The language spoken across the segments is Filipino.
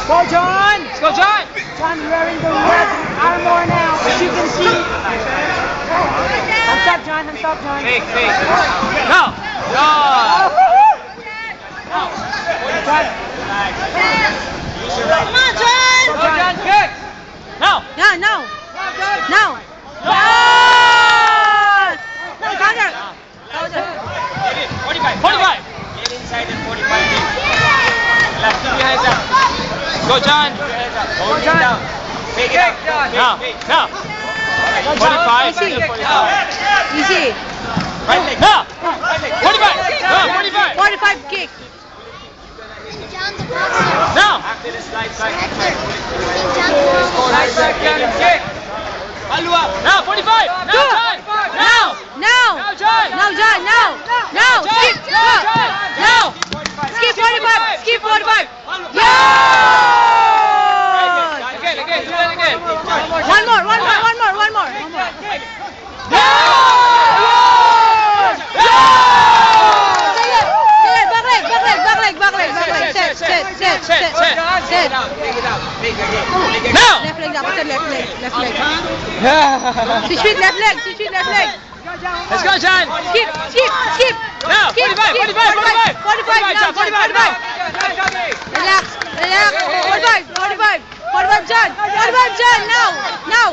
Go, John! Let's go, John! John's wearing the red armor now, as you can see. Hands up, John. Hands up, John. Fake. Go! Go! John. Come on, John! Go, John, kick! Now! No, no. No. No! No, counter. Counter. 45! Get inside and 45 deep. Left, keep your hands up. Go, John! Hold it down. Take it out. Now! Now! 45! Easy. 45! Easy. Right leg. Now! Right leg. 45! Now! 45! 45 kick. Now! After the slide back. Nice second kick! Follow up! Now! 45! Now, Go. John! Now! No. Now, John! No, John. No. No. Skip. Go. No. Skip 45. Skip 45. Yeah! Again, do that again! One more. Set. Take it out. Take again. Now! Left leg dapat sa left leg. Switch left leg. Let's go, John! Skip. Now! 45! 45 now, John. 45. Relax. 45 John. Now.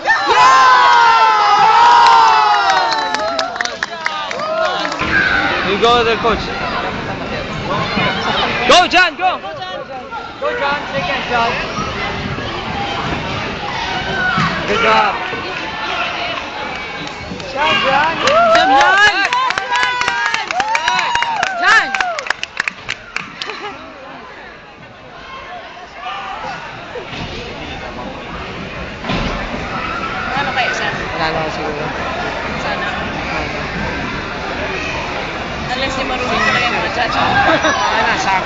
You go there, coach. Go, John, go! Go, John. Second, John. Good job. John. John. Ano kayo, Sam? Panalo ko siguro. Sana. Unless di marunong talaga yung mga judge.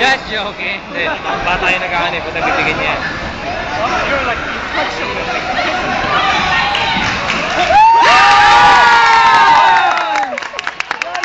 Just joking. Hindi. Bata yung nag-aanip. Pag nagtitigin niya.